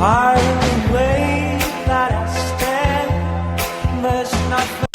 Pardon the way that I stand. There's nothing.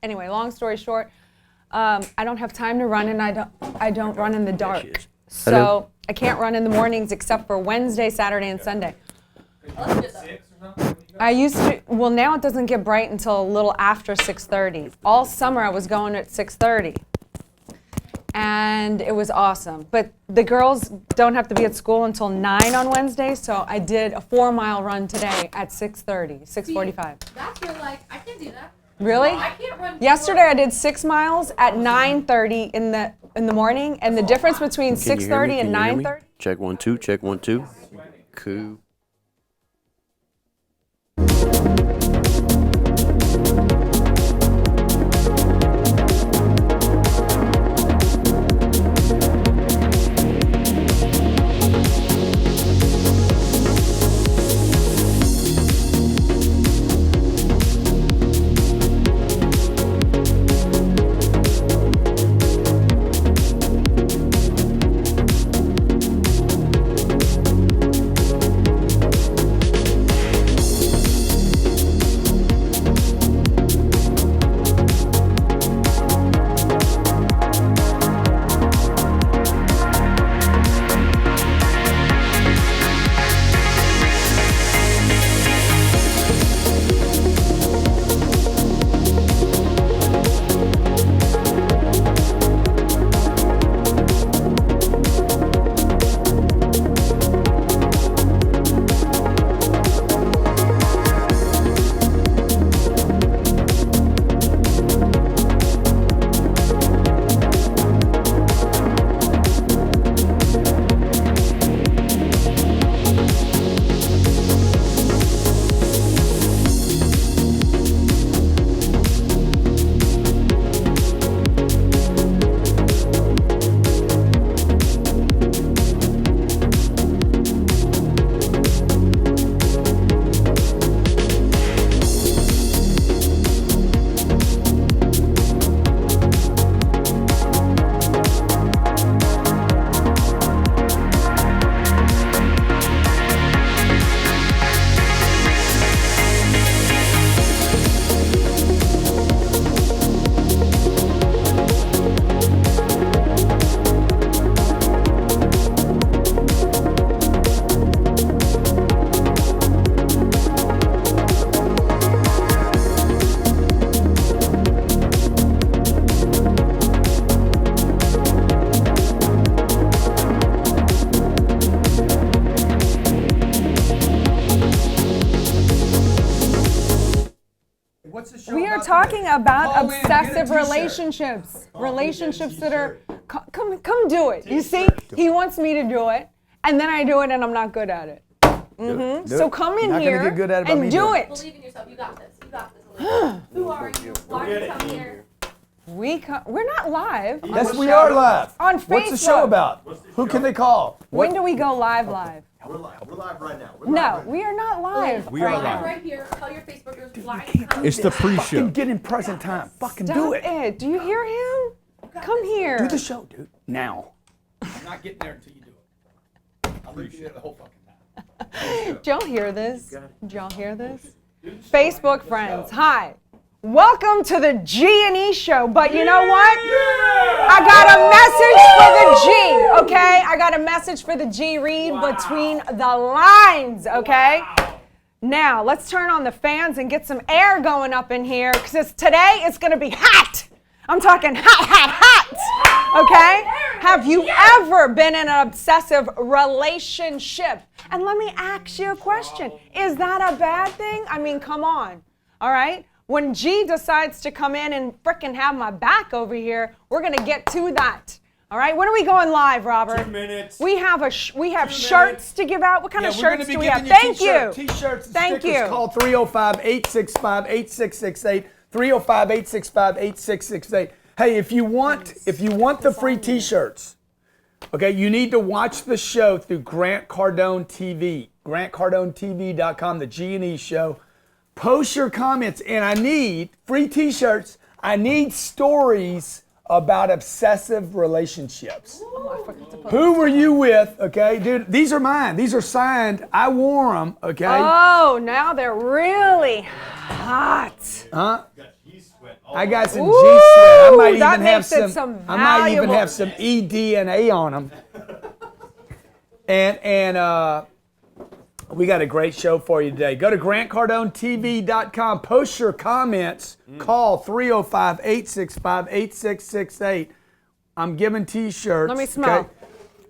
Anyway, long story short, I don't have time to run, and I don't run in the dark. So I can't run in the mornings except for Wednesday, Saturday, and Sunday. I used to, well, now it doesn't get bright until a little after 6:30. All summer I was going at 6:30. And it was awesome. But the girls don't have to be at school until 9 on Wednesday, so I did a 4-mile run today at 6:30, 6:45. That's where, like, I can't do that. Really? No, I can't run. Yesterday I did 6 miles at 9:30 in the morning, and the difference between 6:30 and 9:30. Check 1 2, check 1 2. Cool. about Call in, get a obsessive t-shirt. relationships. Relationships that are, come do it. You see, he wants me to do it, and then I do it, and I'm not good at it. So come in You're not here gonna get good at it by me and do doing it. Believe in yourself. You got this. You got this. Elena. Who are you? Why are you coming here? We're not live. Yes, we are live. On What's the Facebook. show about? Who can they call? When do we go live? We're live right now. No, we are not live. We are Live live. right here. Tell your Facebookers why. It's the pre-show. Fucking get in present time. Fucking do Stop it. it. Do you hear him? Come here. Do the show, dude. Now. I'm not getting there until you do it. I'll leave you there the whole fucking time. Did y'all hear this? Did y'all hear this? Facebook friends, hi. Welcome to the G&E show, but you know what? I got a message for the G, okay? I got a message for the G. Read between the lines, okay? Now, let's turn on the fans and get some air going up in here, because today it's going to be hot. I'm talking hot, okay? Have you ever been in an obsessive relationship? And let me ask you a question. Is that a bad thing? I mean, come on, all right? When G decides to come in and frickin' have my back over here, we're gonna get to that. All right, when are we going live, Robert? 2 minutes. We have shirts to give out. What kind of we're gonna shirts be do we have? giving Thank you. T-shirts and Thank stickers. you. Call 305-865-8668. 305-865-8668. Hey, if you want the free T-shirts, okay, you need to watch the show through Grant Cardone TV, GrantCardoneTV.com, the G&E show. Post your comments, and I need free T-shirts. I need stories about obsessive relationships. Who were you with? Okay, dude, these are mine. These are signed. I wore them. Okay. Oh, now they're really hot. Huh? I got some Ooh, G sweat. I might that even have makes it some. some I might even valuable- have some eDNA on them. And we got a great show for you today. Go to GrantCardoneTV.com. Post your comments. Call 305-865-8668. I'm giving T-shirts. Let me smell. Okay?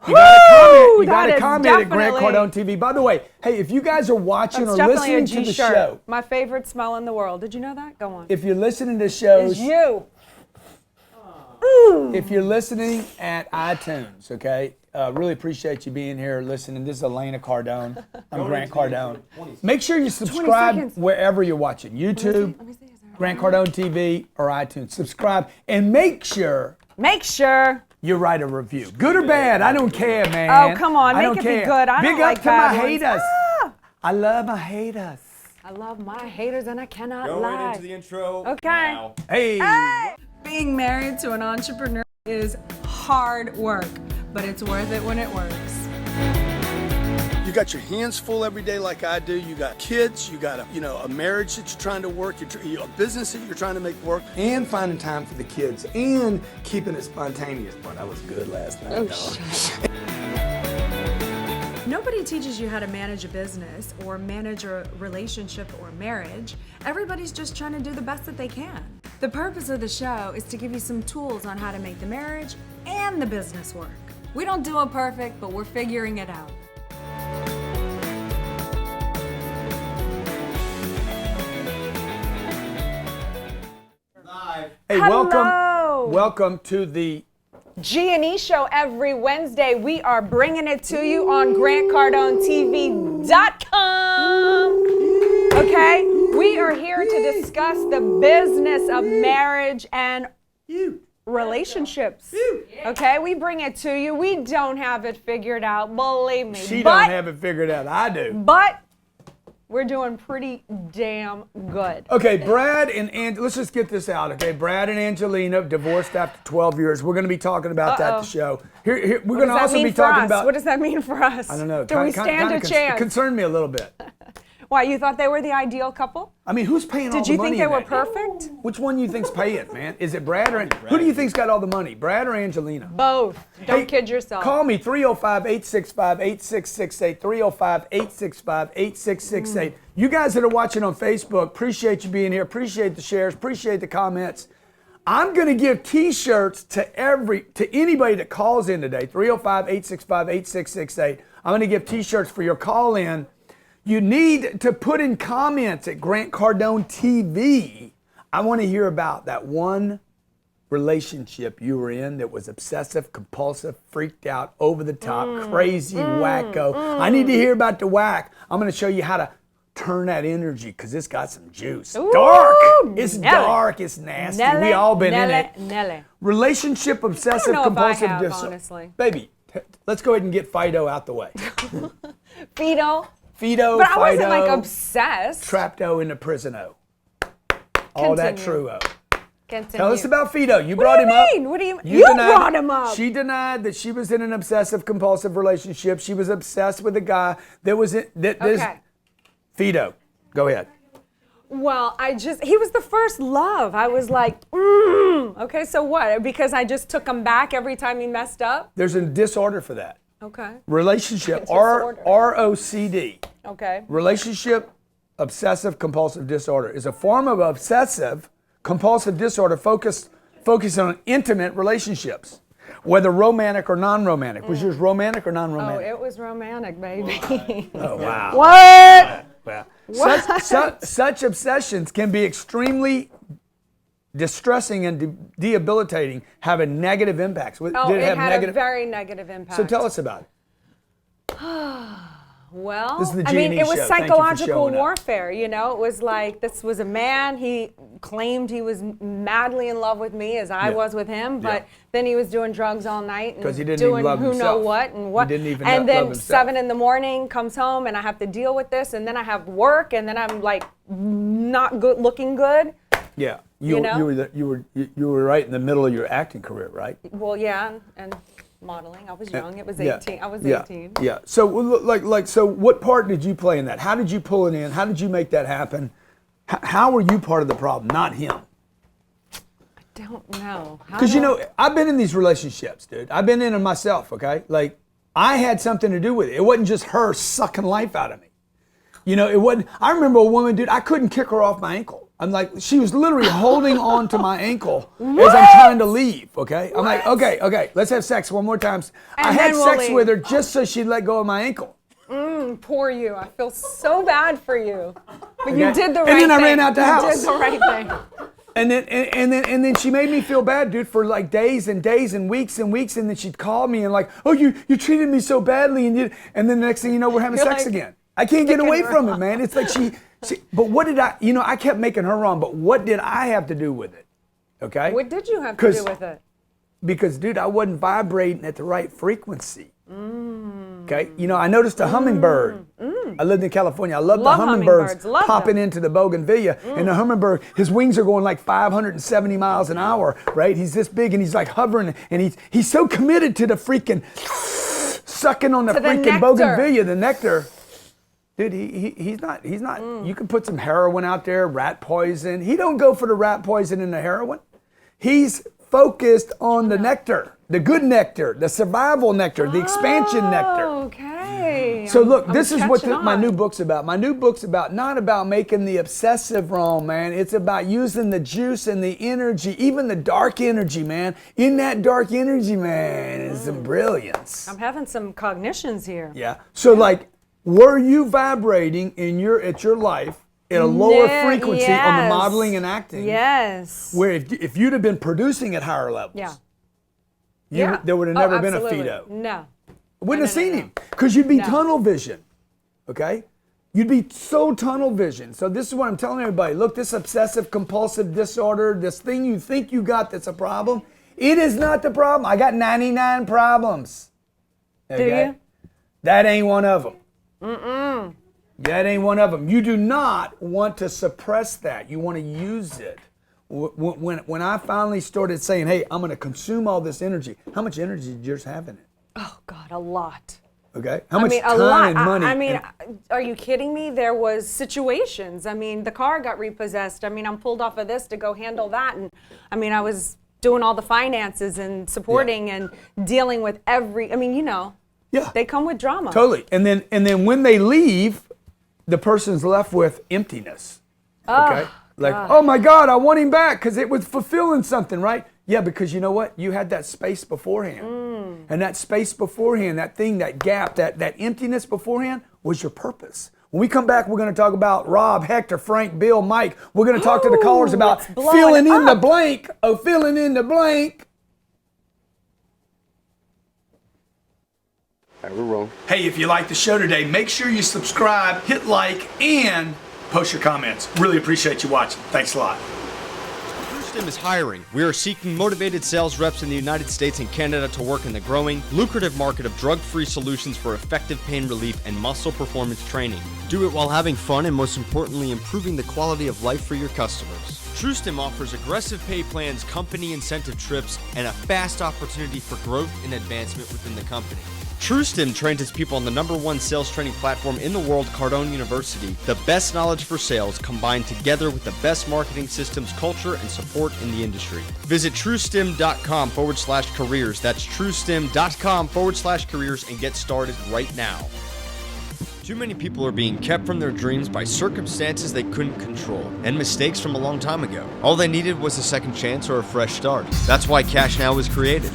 You got to comment. You Woo! got to That is comment at Grant definitely- Cardone TV. By the way, hey, if you guys are watching That's or definitely a listening to the G-shirt. show, My favorite smell in the world. Did you know that? Go on. if you're listening to shows, It's you. if you're listening at iTunes, okay, really appreciate you being here listening. This is Elena Cardone. I'm Grant Cardone. Make sure you subscribe seconds. wherever you're watching, YouTube, Grant Cardone TV, or iTunes. Subscribe and make sure Make sure. you write a review. Good or bad, I don't care, man. Oh, come on, I make don't it be care. good. I Big don't up like to bad my ones. haters. Ah! I love my haters. I love my haters and I cannot Going lie. into the intro. Okay. Now. Hey. Being married to an entrepreneur is hard work, but it's worth it when it works. You got your hands full every day like I do. You got kids, you got a marriage that you're trying to work, a business that you're trying to make work, and finding time for the kids, and keeping it spontaneous. Boy, that was good last night. Nobody teaches you how to manage a business or manage a relationship or marriage. Everybody's just trying to do the best that they can. The purpose of the show is to give you some tools on how to make the marriage and the business work. We don't do it perfect, but we're figuring it out. Hey, Hello. welcome to the G&E show every Wednesday. We are bringing it to you on GrantCardoneTV.com. Okay? We are here to discuss the business of marriage and relationships. Okay? We bring it to you. We don't have it figured out, believe me. She but, don't have it figured out. I do. But we're doing pretty damn good. Okay, Brad and let's just get this out, okay? Brad and Angelina divorced after 12 years. We're going to be talking about that at the show. Here, we're going to also be talking about. What does that mean for us? I don't know. Do we stand a chance? It concerned me a little bit. Why, you thought they were the ideal couple? I mean, who's paying all Did the you money? think they in were that? perfect? Which one you think's paying, man? Is it Brad or who do you think's got all the money? Brad or Angelina? Both. Don't Hey, kid yourself. Call me 305-865-8668, 305-865-8668. You guys that are watching on Facebook, appreciate you being here, appreciate the shares, appreciate the comments. I'm going to give T-shirts to anybody that calls in today, 305-865-8668. I'm going to give T-shirts for your call in. You need to put in comments at Grant Cardone TV. I want to hear about that one relationship you were in that was obsessive, compulsive, freaked out, over the top, crazy, wacko. I need to hear about the whack. I'm going to show you how to turn that energy because it's got some juice. Ooh, Dark. It's Nelly. dark. It's nasty. We all been in it. Nelly. Relationship obsessive know if I compulsive have, disorder. honestly. Baby, let's go ahead and get Fido out the way. Fido. Fido, But I wasn't Fido, like obsessed. Trapdo in the prison-o. All that Continue. true-o. Continue. Tell us about Fido. You What brought do him you up. mean? What do you mean? You denied- brought him up. She denied that she was in an obsessive compulsive relationship. She was obsessed with a guy that was in, Okay. Fido. Go ahead. Well, he was the first love. I was like, okay, so what? Because I just took him back every time he messed up? There's a disorder for that. Okay. Relationship, Disorder. ROCD. Okay. Relationship obsessive compulsive disorder is a form of obsessive compulsive disorder focused on intimate relationships, whether romantic or non-romantic. Was yours romantic or Oh, non-romantic? it was romantic, baby. Oh, wow. What? Wow. Such obsessions can be extremely distressing and debilitating, having negative impacts. Oh, Did it had a very negative impact. So tell us about it. Well, This is the I mean, G&E it was show. Thank you for psychological showing up. warfare, you know? It was like, this was a man, he claimed he was madly in love with me as I Yeah. was with him, but Yeah. then he was doing drugs all night 'Cause he and didn't even doing love who himself. know what and what. He didn't even and love then himself. 7 in the morning comes home and I have to deal with this and then I have work and then I'm like not good looking good. Yeah, You know? you were right in the middle of your acting career, right? Well, yeah, and modeling. I was young. It was Yeah. 18. I was Yeah. 18. Yeah. So so what part did you play in that? How did you pull it in? How did you make that happen? How were you part of the problem, not him? Don't know. How Because do you I- know, I've been in these relationships, dude. I've been in them myself. Okay, like I had something to do with it. It wasn't just her sucking life out of me. You know, it wasn't. I remember a woman, dude. I couldn't kick her off my ankle. I'm like, she was literally holding on to my ankle as I'm trying to leave. Okay, I'm like, okay, let's have sex one more time. I And had then we'll sex leave. with her just so she'd let go of my ankle. Poor you. I feel so bad for you. But you Okay. did the And right thing. then I ran out the You house. did the right thing. And then she made me feel bad, dude, for like days and days and weeks and weeks. And then she'd call me and like, oh, you treated me so badly, and then the next thing you know, we're having You're sex like, again. I can't get sticking away her from it, off. man. It's like she. But what did I kept making her wrong. But what did I have to do with it? Okay. What did you have to do with it? Because, dude, I wasn't vibrating at the right frequency. Okay, I noticed a hummingbird. I lived in California. I loved Love the hummingbirds hummingbirds. Love popping them. into the bougainvillea. And the hummingbird, his wings are going like 570 miles an hour, right? He's this big and he's like hovering, and he's so committed to the freaking sucking on the To the freaking nectar. bougainvillea, the nectar. Dude, he's not. You can put some heroin out there, rat poison. He don't go for the rat poison and the heroin. He's focused on the nectar, the good nectar, the survival nectar, the expansion nectar. Okay. So look, I'm this is what catching my on. new book's about. My new book's not about making the obsessive wrong, man. It's about using the juice and the energy, even the dark energy, man. In that dark energy, man, is some brilliance. I'm having some cognitions here. Yeah. So like, were you vibrating at your life at a lower frequency on the yes. modeling and acting? Yes. Where if you'd have been producing at higher levels, Yeah. there would have never been a absolutely. Fido. No. Wouldn't have no, seen no. him because you'd be No. tunnel vision. Okay? You'd be so tunnel vision. So this is what I'm telling everybody. Look, this obsessive compulsive disorder, this thing you think you got that's a problem, it is not the problem. I got 99 problems. Okay? Do you? That ain't one of them. That ain't one of them. You do not want to suppress that. You want to use it. When I finally started saying, hey, I'm going to consume all this energy, how much energy did yours have in it? Oh God, a lot. Okay? How much I mean, time a lot. and money? I mean, are you kidding me? There was situations. I mean, the car got repossessed. I mean, I'm pulled off of this to go handle that, and I mean, I was doing all the finances and supporting and dealing with every. I mean, yeah. they come with drama. Totally. And then when they leave, the person's left with emptiness. Okay? Like, oh my God, I want him back because it was fulfilling something, right? Yeah, because you know what? You had that space beforehand. And that space beforehand, that thing, that gap, that emptiness beforehand was your purpose, When we come back, we're going to talk about Rob, Hector, Frank, Bill, Mike. We're going to talk to the callers about it's blowing filling in the up. blank. Oh, filling in the blank. All right, we're rolling. Hey, if you like the show today, make sure you subscribe, hit like, and post your comments. Really appreciate you watching. Thanks a lot. TrueStim is hiring. We are seeking motivated sales reps in the United States and Canada to work in the growing, lucrative market of drug-free solutions for effective pain relief and muscle performance training. Do it while having fun and, most importantly, improving the quality of life for your customers. TrueStim offers aggressive pay plans, company incentive trips, and a fast opportunity for growth and advancement within the company. TrueStim trains its people on the #1 sales training platform in the world, Cardone University. The best knowledge for sales combined together with the best marketing systems, culture, and support in the industry. Visit truestim.com/careers. That's truestim.com/careers and get started right now. Too many people are being kept from their dreams by circumstances they couldn't control and mistakes from a long time ago. All they needed was a second chance or a fresh start. That's why Cash Now was created.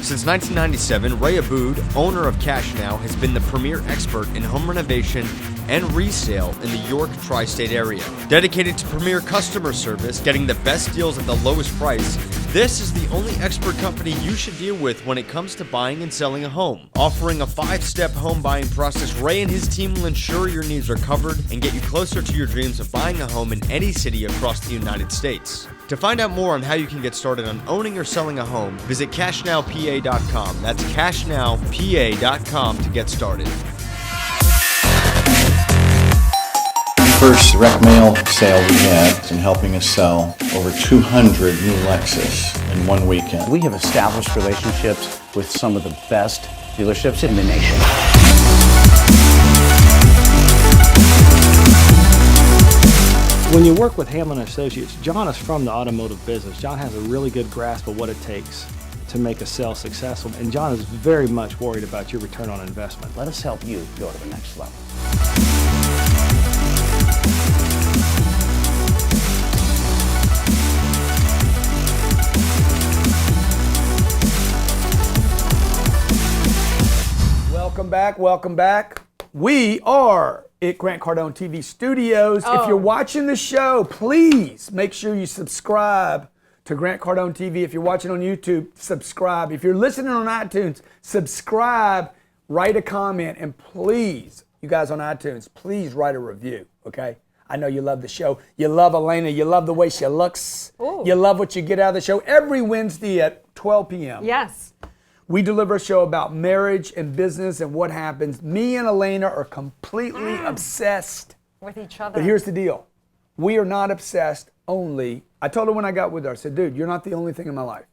Since 1997, Ray Abood, owner of Cash Now, has been the premier expert in home renovation and resale in the York tri-state area. Dedicated to premier customer service, getting the best deals at the lowest price, this is the only expert company you should deal with when it comes to buying and selling a home. Offering a 5-step home buying process, Ray and his team will ensure your needs are covered and get you closer to your dreams of buying a home in any city across the United States. To find out more on how you can get started on owning or selling a home, visit cashnowpa.com. That's cashnowpa.com to get started. First direct mail sale we had in helping us sell over 200 new Lexus in one weekend. We have established relationships with some of the best dealerships in the nation. When you work with Hamlin Associates, John is from the automotive business. John has a really good grasp of what it takes to make a sale successful, and John is very much worried about your return on investment. Let us help you go to the next level. Welcome back, welcome back. We are at Grant Cardone TV Studios. If you're watching the show, please make sure you subscribe to Grant Cardone TV. If you're watching on YouTube, subscribe. If you're listening on iTunes, subscribe, write a comment, and please, you guys on iTunes, please write a review, okay? I know you love the show. You love Elena. You love the way she looks. Ooh. You love what you get out of the show. Every Wednesday at 12 p.m. Yes. We deliver a show about marriage and business and what happens. Me and Elena are completely obsessed with each other. But here's the deal. We are not obsessed only. I told her when I got with her, I said, dude, you're not the only thing in my life.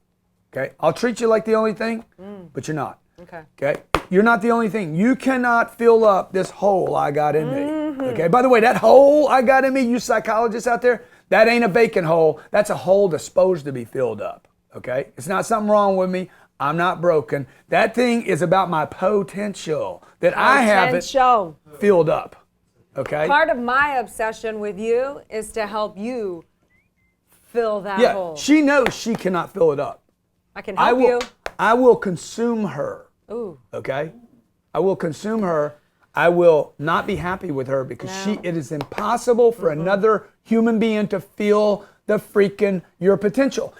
Okay? I'll treat you like the only thing, but you're not. Okay. Okay? You're not the only thing. You cannot fill up this hole I got in me. Okay? By the way, that hole I got in me, you psychologists out there, that ain't a vacant hole. That's a hole that's supposed to be filled up. Okay? It's not something wrong with me. I'm not broken. That thing is about my potential that I haven't filled up. Okay? Part of my obsession with you is to help you fill that hole. She knows she cannot fill it up. I can help you. I will consume her. Ooh. Okay? I will consume her. I will not be happy with her because it is impossible for another human being to feel the freaking your potential.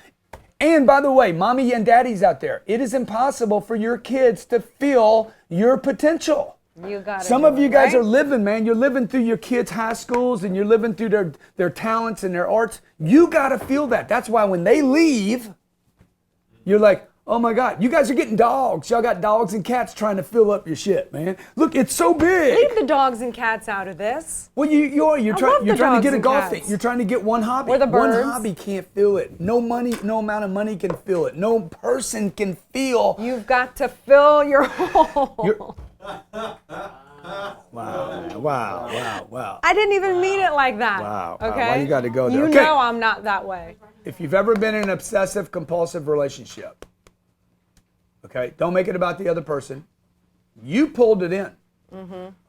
And by the way, mommy and daddies out there, it is impossible for your kids to feel your potential. You got it. Some of you guys are living, man. You're living through your kids' high schools and you're living through their talents and their arts. You got to feel that. That's why when they leave, you're like, oh my God, you guys are getting dogs. Y'all got dogs and cats trying to fill up your shit, man. Look, it's so big. Leave the dogs and cats out of this. Well, you're trying to get a golf thing. You're trying to get one hobby. Or the birds. One hobby can't fill it. No money, no amount of money can fill it. No person can feel. You've got to fill your hole. Wow. I didn't even mean it like that. Wow. Okay. Why you got to go there? You Okay. know I'm not that way. If you've ever been in an obsessive compulsive relationship, okay, don't make it about the other person. You pulled it in.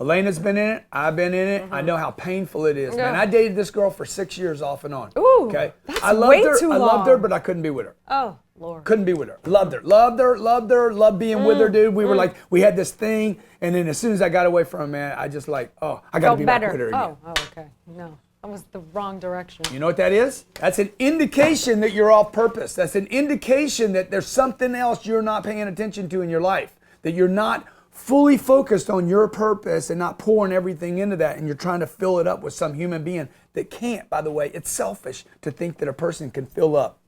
Elena's been in it. I've been in it. I know how painful it is. Man, Yeah. I dated this girl for 6 years off and on. Ooh, okay. that's I loved way her. too I loved her, long. but I couldn't be with her. Oh, Lord. Couldn't be with her. Loved her. Loved her. Loved her. Loved being with her, dude. We were like, we had this thing, and then as soon as I got away from her, man, I just like, oh, I got to Felt be better. back with her again. Oh, okay. No, that was the wrong direction. You know what that is? That's an indication that you're off purpose. That's an indication that there's something else you're not paying attention to in your life, that you're not fully focused on your purpose and not pouring everything into that, and you're trying to fill it up with some human being that can't. By the way, it's selfish to think that a person can fill up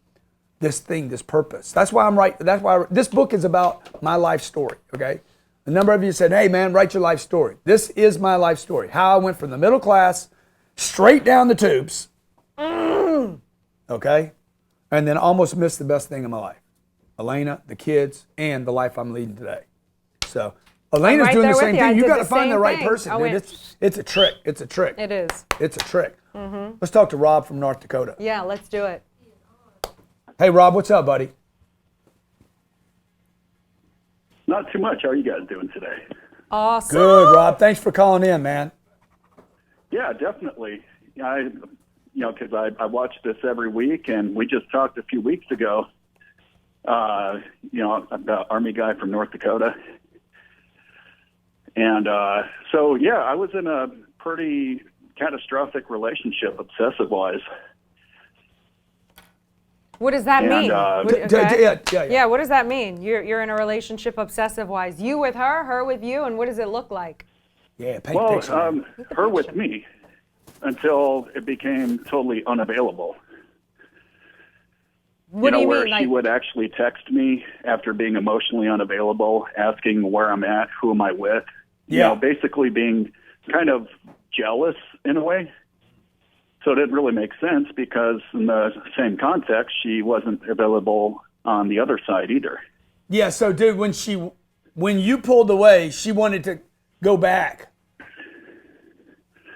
this thing, this purpose. That's why I'm right. That's why this book is about my life story, okay? A number of you said, hey man, write your life story. This is my life story. How I went from the middle class straight down the tubes, okay? And then almost missed the best thing in my life. Elena, the kids, and the life I'm leading today. So Elena's right doing there the with same you. I thing. You did got to the find the same right thing. person, I dude. went- It's a trick. It's a trick. It is. It's a trick. Let's talk to Rob from North Dakota. Yeah, let's do it. Hey, Rob, what's up, buddy? Not too much. How are you guys doing today? Awesome. Good, Rob. Thanks for calling in, man. Yeah, definitely. Because I watch this every week, and we just talked a few weeks ago. About Army guy from North Dakota, and so yeah, I was in a pretty catastrophic relationship, obsessive-wise. What does that And, mean? yeah. Yeah, what does that mean? You're in a relationship obsessive-wise. You with her with you, and what does it look like? Yeah, Well, her with me until it became totally unavailable. What do you where mean? she would actually text me after being emotionally unavailable, asking where I'm at, who am I with. Yeah. Basically being kind of jealous in a way. So it didn't really make sense because in the same context, she wasn't available on the other side either. Yeah, so dude, when you pulled away, she wanted to go back.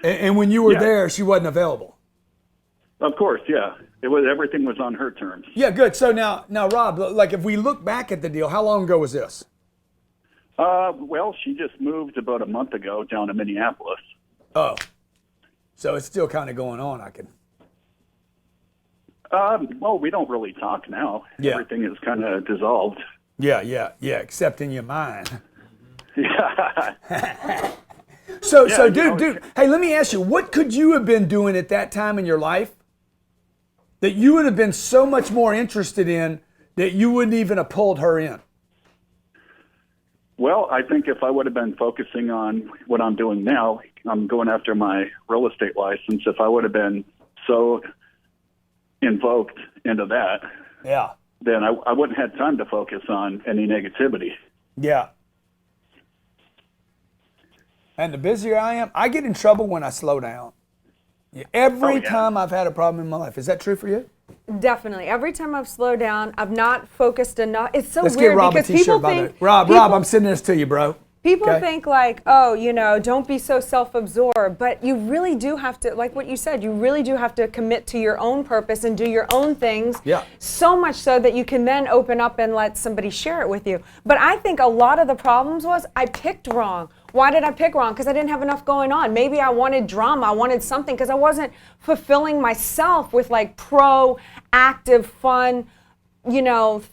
And when you were there, she wasn't available. Of course, yeah. Everything was on her terms. Yeah, good. So now, Rob, like if we look back at the deal, how long ago was this? Well, she just moved about a month ago down to Minneapolis. Oh, so it's still kind of going on. Well, we don't really talk now. Yeah. Everything is kind of dissolved. Yeah, except in your mind. Yeah. So, Yeah, dude, hey, let me ask you, what could you have been doing at that time in your life that you would have been so much more interested in that you wouldn't even have pulled her in? Well, I think if I would have been focusing on what I'm doing now, I'm going after my real estate license. If I would have been so invoked into that, yeah, then I wouldn't have had time to focus on any negativity. Yeah. And the busier I am, I get in trouble when I slow down. Every time I've had a problem in my life. Is that true for you? Definitely. Every time I've slowed down, I've not focused enough. It's so Let's weird get Rob a because people t-shirt, by the way. think Rob, I'm sending this to you, bro. People Okay? think like, oh, don't be so self-absorbed, but you really do have to, like what you said, you really do have to commit to your own purpose and do your own things. Yeah. So much so that you can then open up and let somebody share it with you. But I think a lot of the problems was I picked wrong. Why did I pick wrong? Because I didn't have enough going on. Maybe I wanted drama. I wanted something because I wasn't fulfilling myself with like proactive, fun,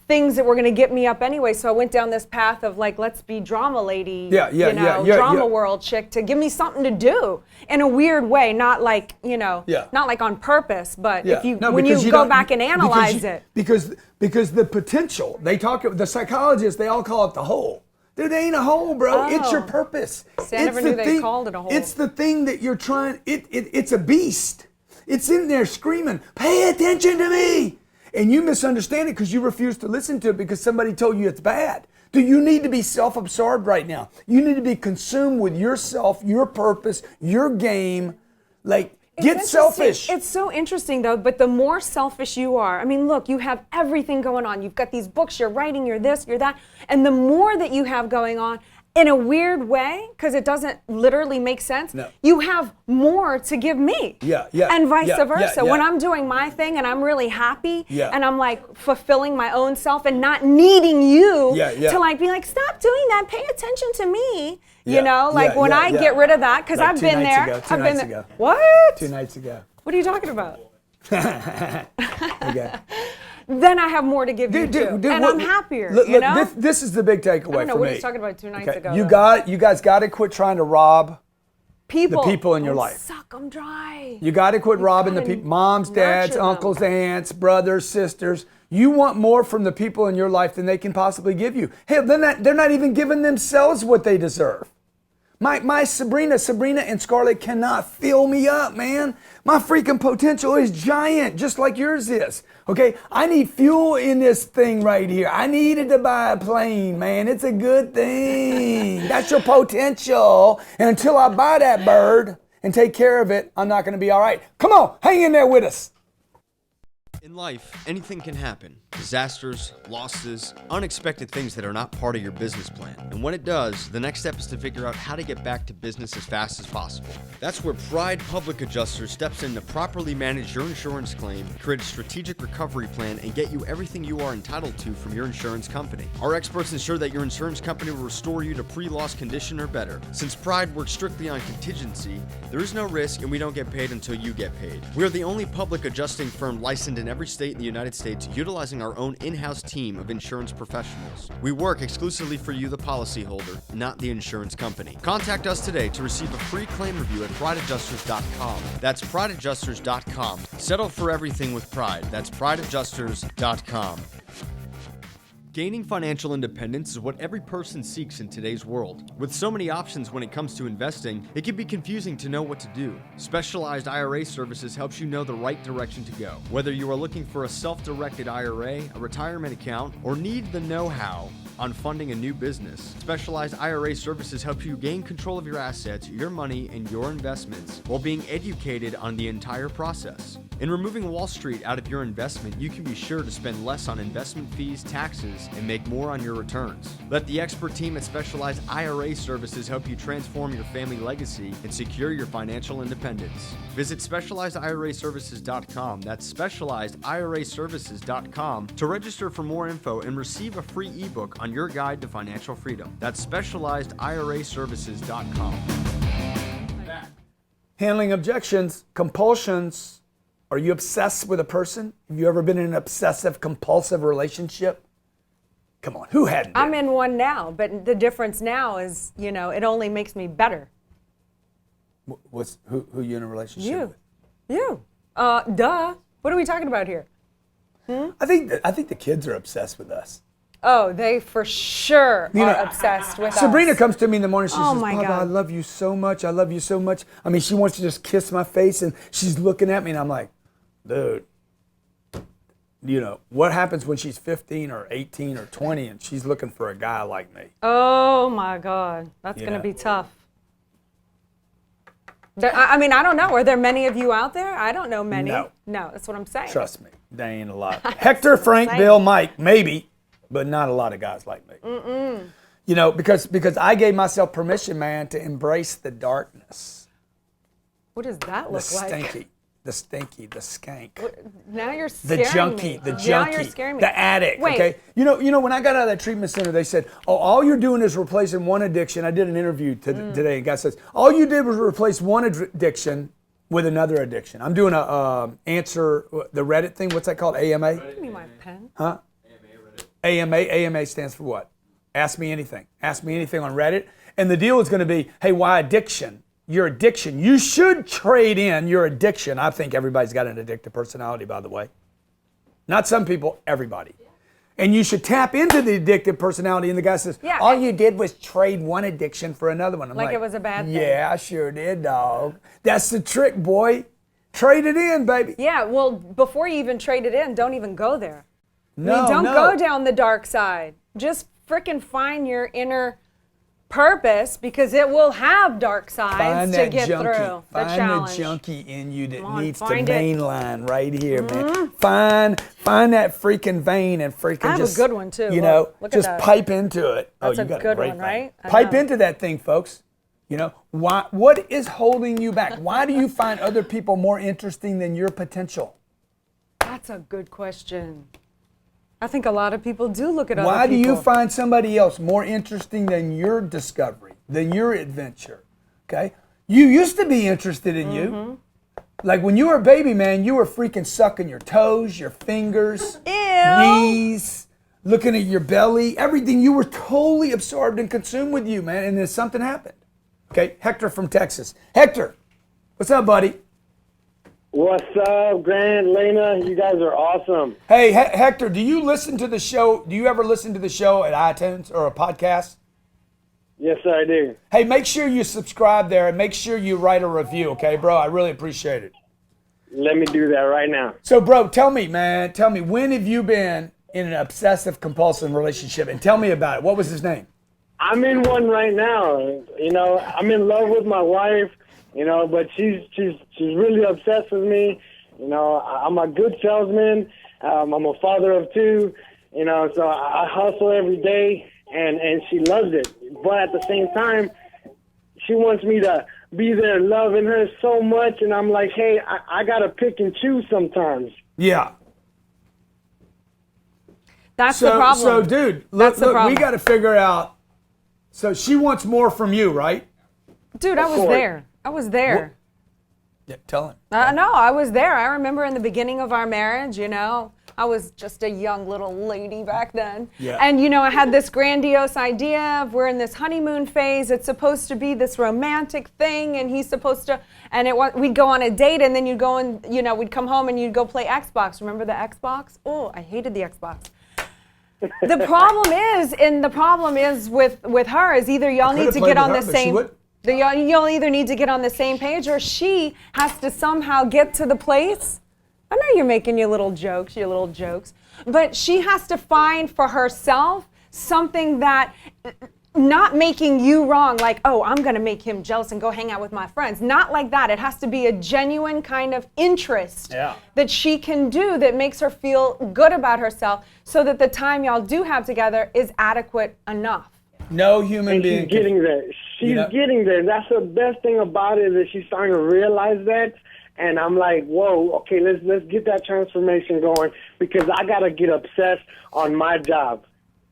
things that were going to get me up anyway. So I went down this path of like, let's be drama lady, drama world chick to give me something to do in a weird way, not like, not like on purpose, but when you go back and analyze it. Because the potential, the psychologists, they all call it the hole. Dude, it ain't a hole, bro. It's your purpose. See, I never knew they called it a hole. It's the thing that you're trying, it's a beast. It's in there screaming, pay attention to me. And you misunderstand it because you refuse to listen to it because somebody told you it's bad. Dude, you need to be self-absorbed right now. You need to be consumed with yourself, your purpose, your game. Like, get selfish. It's so interesting though, but the more selfish you are, I mean, look, you have everything going on. You've got these books, you're writing, you're this, you're that. And the more that you have going on, in a weird way, because it doesn't literally make sense, No. you have more to give me. Yeah, yeah, And vice yeah, versa. yeah, When yeah. I'm doing my thing and I'm really happy Yeah. and I'm like fulfilling my own self and not needing you Yeah, yeah. to like be like, stop doing that, pay attention to me. Yeah, You know, like yeah, when yeah, I yeah. get rid of that, because Like I've 2 been nights there. ago, 2 I've been nights there. ago. What? 2 nights ago. What are you talking about? Okay. Then I have more to give you too. And I'm happier, you know? This is the big takeaway I don't know for what me. he's talking about 2 nights ago. You though. you guys got to quit trying to rob people. the people in your Don't life. Suck them dry. You got to quit robbing the gotta people, moms, dads, nurture them. uncles, aunts, brothers, sisters. You want more from the people in your life than they can possibly give you. Hell, they're not even giving themselves what they deserve. My Sabrina and Scarlett cannot fill me up, man. My freaking potential is giant, just like yours is. Okay, I need fuel in this thing right here. I needed to buy a plane, man. It's a good thing. That's your potential. And until I buy that bird and take care of it, I'm not going to be all right. Come on, hang in there with us. In life, anything can happen. Disasters, losses, unexpected things that are not part of your business plan. And when it does, the next step is to figure out how to get back to business as fast as possible. That's where Pride Public Adjuster steps in to properly manage your insurance claim, create a strategic recovery plan, and get you everything you are entitled to from your insurance company. Our experts ensure that your insurance company will restore you to pre-loss condition or better. Since Pride works strictly on contingency, there is no risk and we don't get paid until you get paid. We are the only public adjusting firm licensed in every state in the United States, utilizing our own in-house team of insurance professionals. We work exclusively for you, the policyholder, not the insurance company. Contact us today to receive a free claim review at prideadjusters.com. That's prideadjusters.com. Settle for everything with Pride. That's prideadjusters.com. Gaining financial independence is what every person seeks in today's world. With so many options when it comes to investing, it can be confusing to know what to do. Specialized IRA Services helps you know the right direction to go. Whether you are looking for a self-directed IRA, a retirement account, or need the know-how on funding a new business, Specialized IRA Services helps you gain control of your assets, your money, and your investments while being educated on the entire process. In removing Wall Street out of your investment, you can be sure to spend less on investment fees, taxes, and make more on your returns. Let the expert team at Specialized IRA Services help you transform your family legacy and secure your financial independence. Visit specializediraservices.com. That's specializediraservices.com to register for more info and receive a free ebook on your guide to financial freedom. That's specializediraservices.com. Handling objections, compulsions. Are you obsessed with a person? Have you ever been in an obsessive compulsive relationship? Come on, who hadn't been? I'm in one now, but the difference now is, you know, it only makes me better. Who you in a relationship with? You. Duh. What are we talking about here? I think the kids are obsessed with us. Oh, they for sure are obsessed with Sabrina us. comes to me in the morning. She Oh says, my "Papa, God. I love you so much. I love you so much." I mean, she wants to just kiss my face, and she's looking at me, and I'm like, "Dude, you know what happens when she's 15 or 18 or 20, and she's looking for a guy like me?" Oh my God, that's You going to know. be tough. I mean, I don't know. Are there many of you out there? I don't know many. No. No, that's what I'm saying. Trust me, they ain't a lot. Hector, Frank, Bill, Mike, maybe, but not a lot of guys like me. Mm-mm. You know, because I gave myself permission, man, to embrace the darkness. What does that The look like? the skank. Now you're The scaring junkie, me. the Now junkie, you're scaring me. the addict. Wait. Okay, you know when I got out of that treatment center, they said, "Oh, all you're doing is replacing one addiction." I did an interview today, and guy says, "All you did was replace one addiction with another addiction." I'm doing a answer the Reddit thing. What's that called? AMA. Give me my pen. Huh? AMA stands for what? Ask me anything. Ask me anything on Reddit. And the deal is going to be, hey, why addiction? Your addiction. You should trade in your addiction. I think everybody's got an addictive personality, by the way. Not some people, everybody. And you should tap into the addictive personality. And the guy says, Yeah. all you did was trade one addiction for another one. I'm Like it was a bad thing. Yeah, I sure did, dog. That's the trick, boy. Trade it in, baby. Yeah, well, before you even trade it in, don't even go there. No, I mean, don't no. go down the dark side. Just frickin' find your inner purpose because it will have dark sides Find to that get junkie. through the Find challenge. the junkie in you that Come on, needs to find it. mainline right here, man. Find that freaking vein and freaking I have just a good one too. You know, Look at just that. pipe into it. That's you a got good great one, vein. right? I Pipe know. into that thing, folks. You know, what is holding you back? Why do you find other people more interesting than your potential? That's a good question. I think a lot of people do look at other Why do people. you find somebody else more interesting than your discovery, than your adventure? Okay? You used to be interested in you. Like when you were a baby, man, you were freaking sucking your toes, your fingers, knees, looking at your belly, everything. You were totally absorbed and consumed with you, man. And then something happened. Okay, Hector from Texas. Hector, what's up, buddy? What's up, Grant, Lena? You guys are awesome. Hey, Hector, do you listen to the show? Do you ever listen to the show at iTunes or a podcast? Yes, sir, I do. Hey, make sure you subscribe there and make sure you write a review, okay, bro? I really appreciate it. Let me do that right now. So, bro, tell me, when have you been in an obsessive compulsive relationship? And tell me about it. What was his name? I'm in one right now. You know, I'm in love with my wife. You know, but she's really obsessed with me. You know, I'm a good salesman. I'm a father of two. You know, so I hustle every day, and she loves it. But at the same time, she wants me to be there loving her so much, and I'm like, hey, I gotta pick and choose sometimes. Yeah. That's the problem. So, dude, look, we got to figure out. So she wants more from you, right? Dude, I was there. I was there. Yeah, tell him. No, I was there. I remember in the beginning of our marriage, you know, I was just a young little lady back then. Yeah. And, you know, I had this grandiose idea of we're in this honeymoon phase. It's supposed to be this romantic thing, and he's supposed to, and we'd go on a date, and then you'd go and, you know, we'd come home and you'd go play Xbox. Remember the Xbox? Oh, I hated the Xbox. The problem is with her is either y'all need to get on the same. You'll either need to get on the same page, or she has to somehow get to the place. I know you're making your little jokes, but she has to find for herself something that, not making you wrong, like, oh, I'm going to make him jealous and go hang out with my friends. Not like that. It has to be a genuine kind of interest that she can do that makes her feel good about herself, so that the time y'all do have together is adequate enough. No human being. She's getting there. She's getting there. That's the best thing about it, is that she's starting to realize that. And I'm like, whoa, okay, let's get that transformation going, because I gotta get obsessed on my job.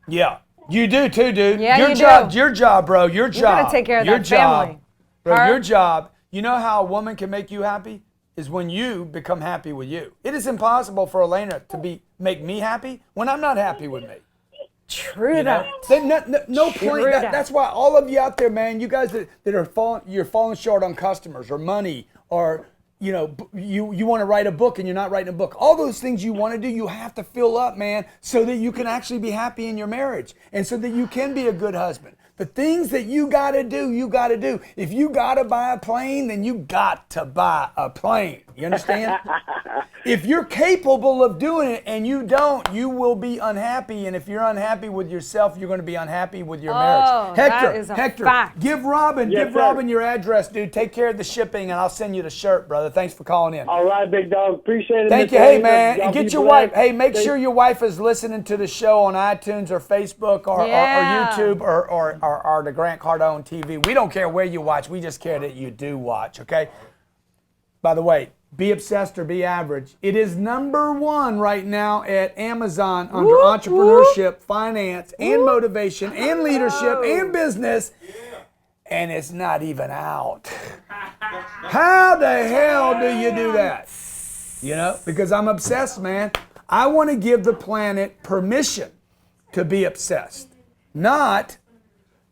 Yeah, you do too, dude. Yeah, your you job, do. your job, bro. Your job. You gotta take care of your that job, family. bro. Your job. You know how a woman can make you happy is when you become happy with you. It is impossible for Elena to make me happy when I'm not happy with me. True that. No point. That's why all of you out there, man, you guys that are falling short on customers or money, or you know, you want to write a book and you're not writing a book. All those things you want to do, you have to fill up, man, so that you can actually be happy in your marriage and so that you can be a good husband. The things that you got to do, you got to do. If you got to buy a plane, then you got to buy a plane. You understand? If you're capable of doing it and you don't, you will be unhappy. And if you're unhappy with yourself, you're going to be unhappy with your marriage. That is a Hector, fact. give Robin Yes, Robin your address, dude. Take care of the shipping, and I'll send you the shirt, brother. Thanks for calling in. All right, big dog. Appreciate it. Thank Mr. you. Hey, Hayes. man. Y'all And get be your blessed. wife. Hey, make sure your wife is listening to the show on iTunes or Facebook or YouTube or the Grant Cardone TV. We don't care where you watch. We just care that you do watch, okay? By the way, Be Obsessed or Be Average. It is #1 right now at Amazon under entrepreneurship, finance, and motivation, and leadership, and business. And it's not even out. How the hell do you do that? You know, because I'm obsessed, man. I want to give the planet permission to be obsessed, not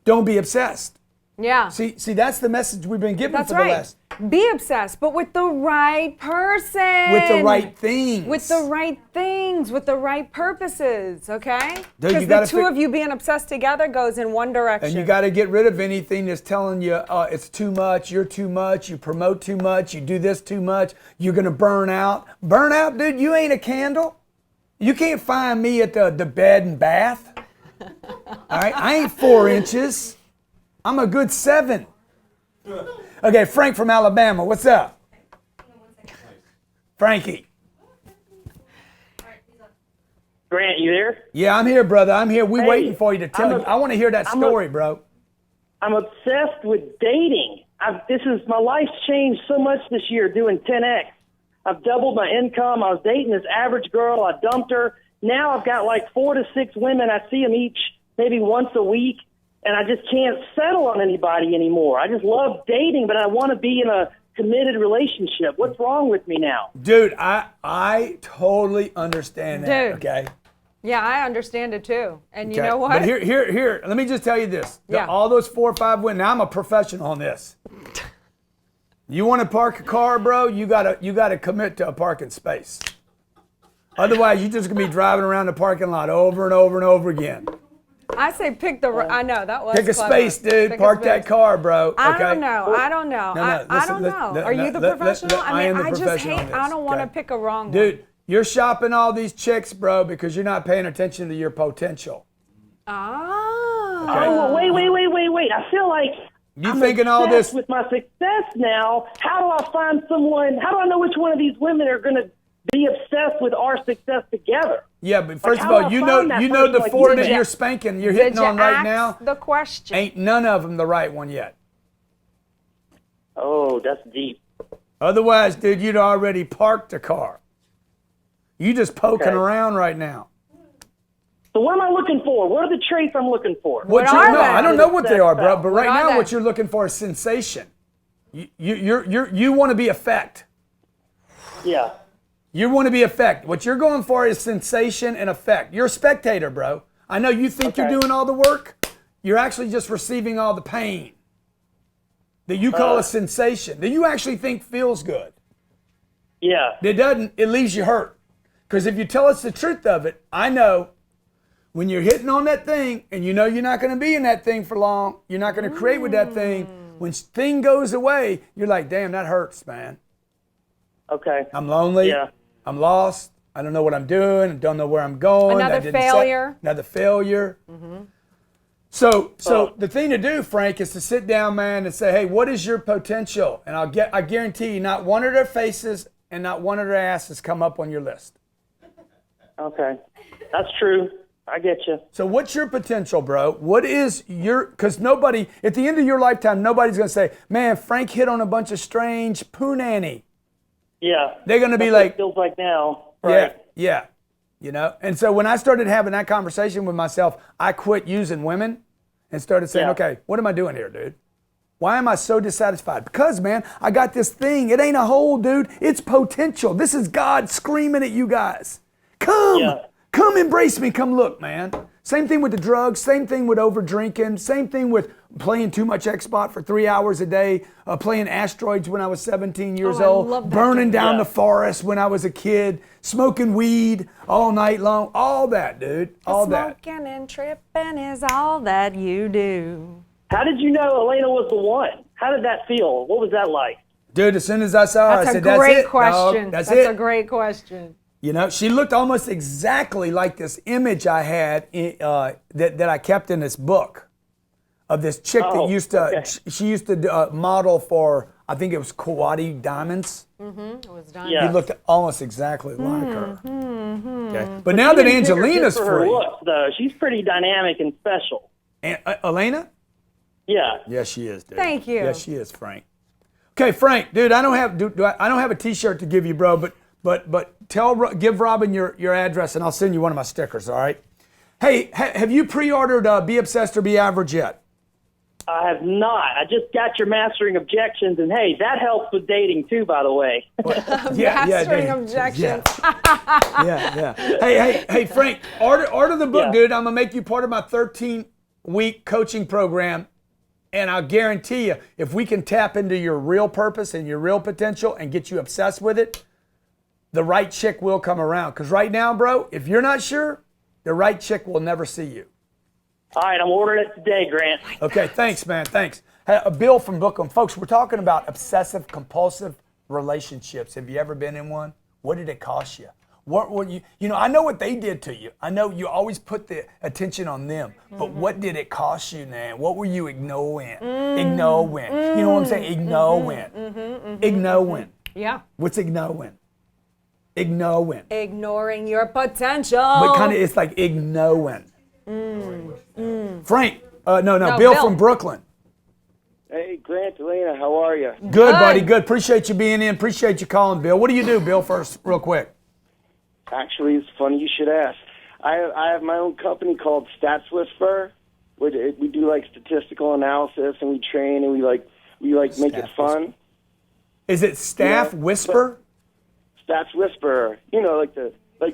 don't be obsessed. Yeah. See, that's the message we've been giving That's for right. the last. Be obsessed, but with the right person. With the right things. With the right things, with the right purposes, okay? Dude, you Because gotta the two of you being obsessed together goes in one direction. And you got to get rid of anything that's telling you it's too much, you're too much, you promote too much, you do this too much, you're going to burn out. Burn out, dude, you ain't a candle. You can't find me at the bed and bath. All right? I ain't 4 inches. I'm a good 7. Okay, Frank from Alabama, what's up? Frankie. Grant, you there? Yeah, I'm here, brother. I'm here. We're Hey, waiting for you to tell you. I want to hear that story, bro. I'm obsessed with dating. My life's changed so much this year doing 10X. I've doubled my income. I was dating this average girl. I dumped her. Now I've got like 4 to 6 women. I see them each maybe once a week, and I just can't settle on anybody anymore. I just love dating, but I want to be in a committed relationship. What's wrong with me now? Dude, I totally understand that, Dude. okay? Yeah, I understand it too. And you Okay, know what? But here, let me just tell you this. Yeah. All those 4 or 5 women, now I'm a professional on this. You want to park a car, bro, you gotta commit to a parking space. Otherwise, you're just gonna be driving around the parking lot over and over and over again. I say pick the. I know that was. Pick a clever. space, dude. Pick a Park space. that car, bro. Okay? I don't know. I don't know. No, I listen, don't know. let- Are you let- the let- professional? I am the I just professional hate. on I this, don't want to okay? pick a wrong one. Dude, you're shopping all these chicks, bro, because you're not paying attention to your potential. Ah. Okay. Oh, wait. I feel like You I'm thinking all obsessed this? with my success now. How do I find someone? How do I know which one of these women are going to be obsessed with our success together? Yeah, but first of how do all, I you find know, that you know person the like 4 you that did? you're spanking, you're hitting on right now. The question. Ain't none of them the right one yet. Oh, that's deep. Otherwise, dude, you'd already parked the car. You just poking Okay. around right now. So what am I looking for? What are the traits I'm looking for? No, I don't know what they are, bro. But What right are now, they? what you're looking for is sensation. You want to be effect. Yeah. You want to be effect. What you're going for is sensation and effect. You're a spectator, bro. I know you think you're doing all the work. You're actually just receiving all the pain that you call a sensation, that you actually think feels good. Yeah. It doesn't. It leaves you hurt. Because if you tell us the truth of it, I know when you're hitting on that thing and you know you're not going to be in that thing for long, you're not going to create with that thing. When thing goes away, you're like, damn, that hurts, man. Okay. I'm lonely. Yeah. I'm lost. I don't know what I'm doing. I don't know where I'm going. Another That didn't failure. Another failure. So the thing to do, Frank, is to sit down, man, and say, hey, what is your potential? And I guarantee you, not one of their faces and not one of their asses come up on your list. Okay. That's true. I get you. So what's your potential, bro? What is your, because nobody, at the end of your lifetime, nobody's going to say, man, Frank hit on a bunch of strange poonanny. Yeah. They're going to be That's what like, it feels like now. Right. yeah. You know? And so when I started having that conversation with myself, I quit using women and started saying, okay, what am I doing here, dude? Why am I so dissatisfied? Because, man, I got this thing. It ain't a hole, dude. It's potential. This is God screaming at you guys. Come embrace me. Come look, man. Same thing with the drugs. Same thing with over drinking. Same thing with playing too much Xbox for 3 hours a day. Playing asteroids when I was 17 years I old. love that Burning game. down the forest when I was a kid. Smoking weed all night long. All that, dude. All that. Smoking and tripping is all that you do. How did you know Elena was the one? How did that feel? What was that like? Dude, as soon as I saw her, That's I a said, that's great it, question. dog. That's a it. great question. You know, she looked almost exactly like this image I had that I kept in this book of this chick that used to, she used to model for, I think it was Kawadi Diamonds. It was done. He looked almost exactly like her. Mm-hmm. Okay. But now that she didn't pick her Angelina's just for her free. looks, though. She's pretty dynamic and special. And, Elena? Yeah. Yeah, she is, dude. Thank you. Yeah, she is, Frank. Okay, Frank, dude, I don't have a T-shirt to give you, bro, but give Robin your address and I'll send you one of my stickers. All right. Hey, have you pre-ordered Be Obsessed or Be Average yet? I have not. I just got your Mastering Objections, and hey, that helps with dating too, by the way. Mastering Objections. Yeah. Hey, Frank, order the book, dude. I'm gonna make you part of my 13-week coaching program. And I'll guarantee you, if we can tap into your real purpose and your real potential and get you obsessed with it, the right chick will come around. Because right now, bro, if you're not sure, the right chick will never see you. All right, I'm ordering it today, Grant. Okay, thanks, man. Thanks. Hey, Bill from Brooklyn. Folks, we're talking about obsessive compulsive relationships. Have you ever been in one? What did it cost you? What were you? You know, I know what they did to you. I know you always put the attention on them. But what did it cost you, man? What were you ignoring? Ignoring. You know what I'm saying? Ignoring. Ignoring. Yeah. What's ignoring? Ignoring. Ignoring your potential. But kind of, it's like ignoring. Frank. No, Bill from Brooklyn. Hey, Grant, Elena, how are you? Good, buddy, good. Appreciate you being in. Appreciate you calling, Bill. What do you do, Bill, first, real quick? Actually, it's funny you should ask. I have my own company called Stats Whisperer. We do like statistical analysis, and we train, and we make it fun. Is it Staff Whisper? Stats Whisperer. You know, like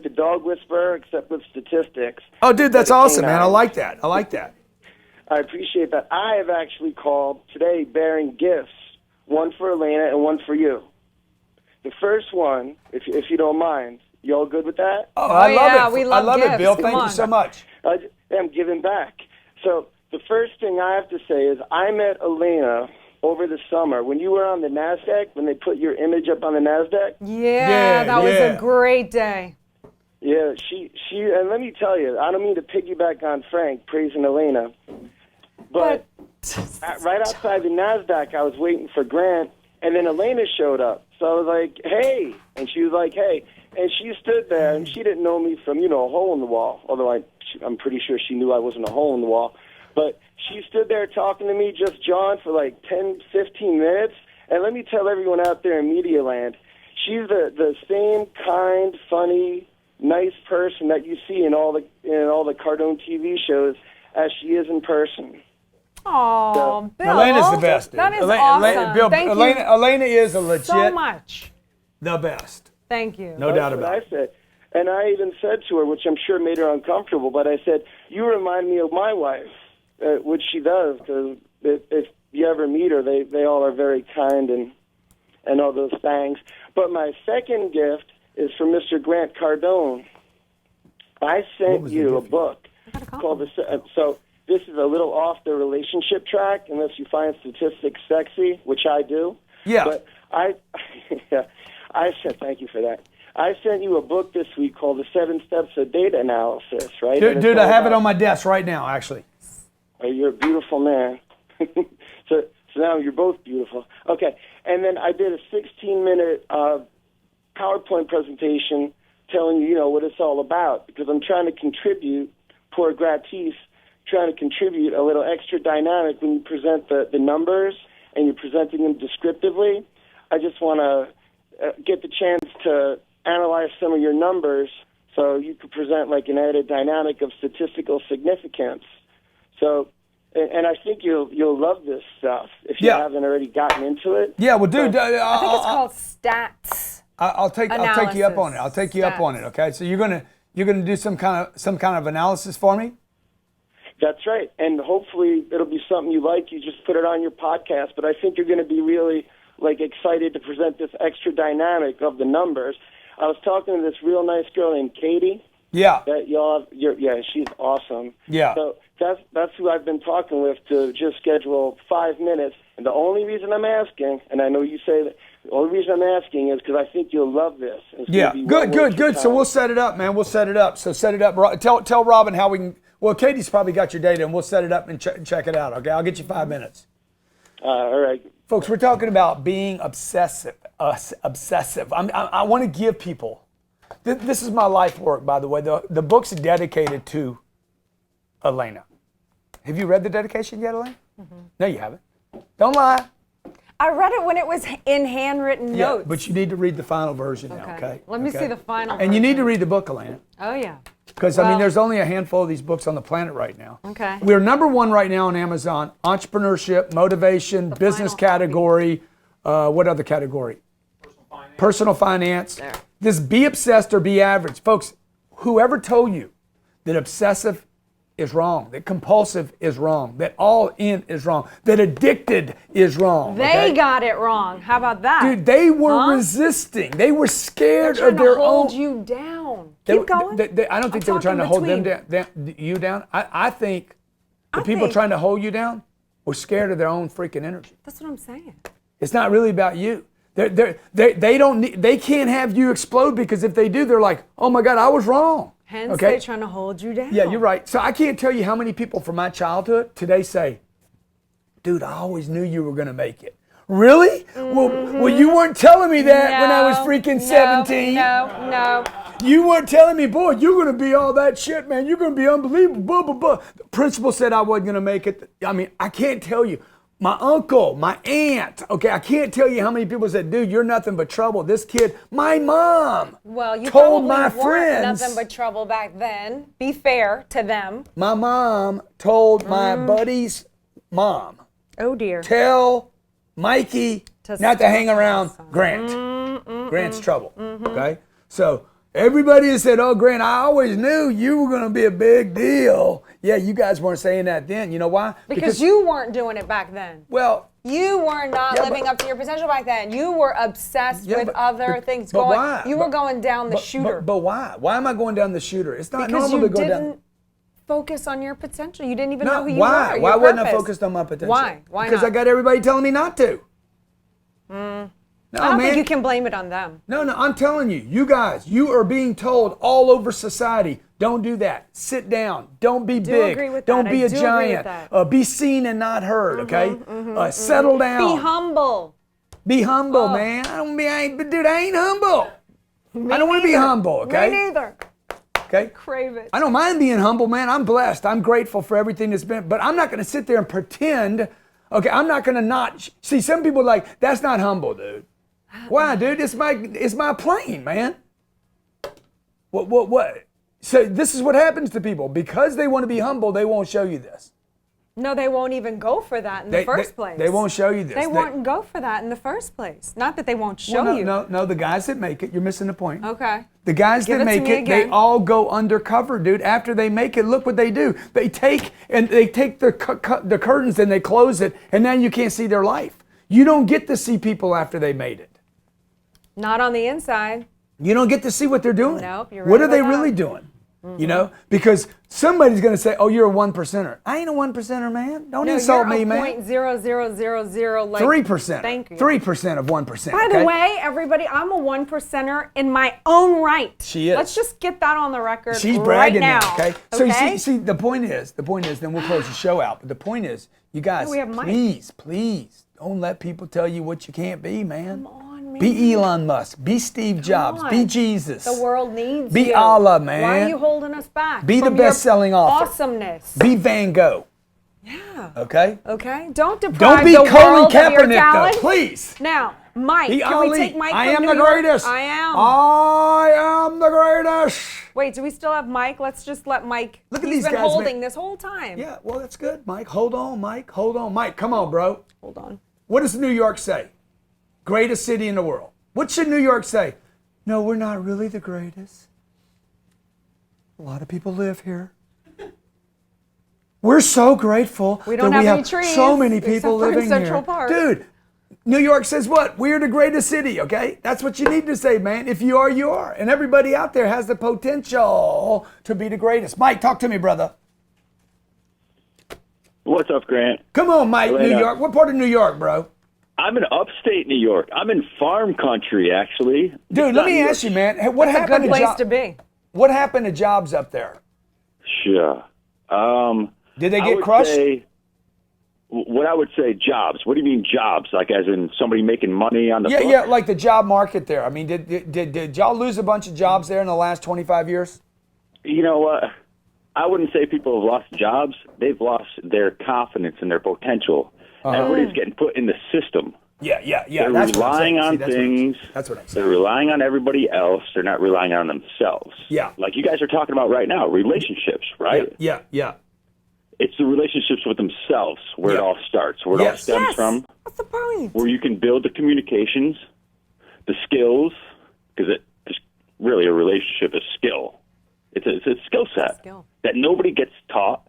the dog whisperer, except with statistics. Oh, dude, that's awesome, man. I canine. like that. I like that. I appreciate that. I have actually called today bearing gifts, one for Elena and one for you. The first one, if you don't mind, you all good with that? Oh, I love it. We love I love gifts. it, Bill. Come Thank on. you so much. I'm giving back. So the first thing I have to say is I met Elena over the summer when you were on the NASDAQ, when they put your image up on the NASDAQ. Yeah, that was a great day. Yeah, she, and let me tell you, I don't mean to piggyback on Frank praising Elena, but right outside the NASDAQ, I was waiting for Grant, and then Elena showed up. So I was like, hey, and she was like, hey, and she stood there, and she didn't know me from, a hole in the wall, although I'm pretty sure she knew I wasn't a hole in the wall. But she stood there talking to me, just John, for like 10, 15 minutes, and let me tell everyone out there in Media Land, she's the same kind, funny, nice person that you see in all the Cardone TV shows as she is in person. Oh, Bill. Elena's the best, dude. That is Elena, awesome. Thank you Elena is a legit so much. the best. Thank you. No doubt That's about what I said. And I even said to her, which I'm sure made her uncomfortable, but I said, you remind me of my wife, which she does, because if you ever meet her, they all are very kind and all those things. But my second gift is from Mr. Grant Cardone. I sent you a book called so this is a little off the relationship track, unless you find statistics sexy, which I do. Yeah. But I said thank you for that. I sent you a book this week called The 7 Steps of Data Analysis, right? Dude, I have it on my desk right now, actually. Oh, you're a beautiful man. so now you're both beautiful. Okay, and then I did a 16-minute PowerPoint presentation telling you, what it's all about, because I'm trying to contribute, pour gratis, trying to contribute a little extra dynamic when you present the numbers and you're presenting them descriptively. I just want to get the chance to analyze some of your numbers so you could present like an added dynamic of statistical significance. So, and I think you'll love this stuff if you haven't already gotten into it. Yeah, well, dude, I think it's called stats. I'll take you up on it. I'll take you up on it. Okay, so you're gonna do some kind of analysis for me. That's right, and hopefully it'll be something you like. You just put it on your podcast, but I think you're going to be really excited to present this extra dynamic of the numbers. I was talking to this real nice girl named Katie. Yeah. That y'all have, yeah, she's awesome. Yeah. So that's who I've been talking with to just schedule 5 minutes. And the only reason I'm asking, and I know you say that, the only reason I'm asking is because I think you'll love this. Yeah. Good. So we'll set it up, man. We'll set it up. So set it up. Tell Robin how we can. Well, Katie's probably got your data, and we'll set it up and check it out. Okay. I'll get you 5 minutes. All right. Folks, we're talking about being obsessive. I want to give people. This is my life work, by the way. The book's dedicated to Elena. Have you read the dedication yet, Elena? Mm-hmm. No, you haven't. Don't lie. I read it when it was in handwritten notes. But you need to read the final version now, okay? Let me see the final version. And you need to read the book, Elena. Oh, yeah. Because, there's only a handful of these books on the planet right now. Okay. We're #1 right now on Amazon. Entrepreneurship, motivation, business category. What other category? Personal finance. There. This be obsessed or be average. Folks, whoever told you that obsessive is wrong, that compulsive is wrong, that all in is wrong, that addicted is wrong. They got it wrong. How about that? Dude, they were resisting. They were scared of their own. Hold you down. Keep Keep going. I don't think they were trying to hold you down. I think the people trying to hold you down were scared of their own freaking energy. That's what I'm saying. It's not really about you. They can't have you explode, because if they do, they're like, oh my God, I was wrong. Hence, they're trying to hold you down. Yeah, you're right. So I can't tell you how many people from my childhood today say, dude, I always knew you were going to make it. Really? Well, you weren't telling me that when I was freaking 17. No. You weren't telling me, boy, you're going to be all that shit, man. You're going to be unbelievable, blah, blah, blah. The principal said I wasn't going to make it. I mean, I can't tell you. My uncle, my aunt, okay, I can't tell you how many people said, dude, you're nothing but trouble. This kid, my mom you told my probably weren't friends. nothing but trouble back then. Be fair to them. My mom told my buddy's mom, oh dear, tell Mikey not to hang around Grant. Grant's trouble, okay? So everybody has said, oh, Grant, I always knew you were going to be a big deal. Yeah, you guys weren't saying that then. You know why? Because you weren't doing it back then. Well, you were not living up to your potential back then. You were obsessed with other things but going. why? You were going down the shooter. But why? Why am I going down the shooter? It's not because normal you to go didn't down. focus on your potential. You didn't even know who you why? were. Why your wasn't I purpose. focused on my potential? Why? Why because not? I got everybody telling me not to. No, I don't man. think you can blame it on them. No, I'm telling you, you guys, you are being told all over society, don't do that. Sit down. Don't be big. Agree with don't that. be I a do agree giant. with that. Be seen and not heard, okay? Settle down. Be humble. Be humble, man. Dude, I ain't humble. I don't want to be humble, okay? Me neither. Okay? Crave it. I don't mind being humble, man. I'm blessed. I'm grateful for everything that's been, but I'm not going to sit there and pretend. Okay, I'm not going to not see. Some people are like, that's not humble, dude. Why, dude? It's my plane, man. What? So this is what happens to people. Because they want to be humble, they won't show you this. No, they won't even go for that in the first place. They won't show you this. They won't go for that in the first place. Not that they won't show you. No, the guys that make it, you're missing the point. Okay. The guys Give that it to make me it, they again. all go undercover, dude. After they make it, look what they do. They take the curtains and they close it, and now you can't see their life. You don't get to see people after they made it. Not on the inside. You don't get to see what they're doing. Nope, you're What right are they about really that. doing? You know, because somebody's going to say, "Oh, you're a 1%er." I ain't a 1%er, man. Don't insult me, man. 0.0000 like 3%. Thank you. 3% of 1%. By the way, everybody, I'm a 1%er in my own right. She is. Let's just get that on the record. She's right bragging now. now, okay? So okay? you see, the point is, then we'll close the show out. But the point is, you guys, No, we have Mike. please, don't let people tell you what you can't be, man. Come on, man. Be Elon Musk. Be Steve Come Jobs. on. Be Jesus. The world needs Be you. Allah, man. Why are you holding us back? Be the from your best-selling author. Awesomeness. Be Van Gogh. Yeah. Okay? Okay? Don't deprive Don't be the Colin world of your Kaepernick, talent. though, please. Now, Mike, Be can Ali. we take Mike I from am New the York? greatest. I am. I am the greatest. Wait, do we still have Mike? Let's just let Mike. Look at He's these been guys, holding man. this whole time. Yeah, well, that's good, Mike. Hold on, Mike. Hold on. Mike, come on, bro. Hold on. What does New York say? Greatest city in the world. What should New York say? No, we're not really the greatest. A lot of people live here. We're so grateful We don't that we have have any trees, so many except people for in living Central here. Park. Dude, New York says what? We're the greatest city, okay? That's what you need to say, man. If you are, you are. And everybody out there has the potential to be the greatest. Mike, talk to me, brother. What's up, Grant? Come on, Mike, Elena. New York. What part of New York, bro? I'm in upstate New York. I'm in farm country, actually. Dude, let me ask you, man. Hey, what That's a happened good to place to be. What happened to jobs up there? Sure. Did they I get would crushed? say- what I would say, jobs. What do you mean jobs? Like as in somebody making money on the Yeah, book? yeah, like the job market there. I mean, did y'all lose a bunch of jobs there in the last 25 years? You know what? I wouldn't say people have lost jobs. They've lost their confidence and their potential. Everybody's getting put in the system. Yeah. They're That's what I'm relying saying. on See, that's things. That's what I'm saying. They're relying on everybody else. They're not relying on themselves. Yeah. Like you guys are talking about right now, relationships, right? Yeah. It's the relationships with themselves where it all starts, where it all Yes. stems from. What's the point? Where you can build the communications, the skills, because it's really a relationship is skill. It's a skill set that nobody gets taught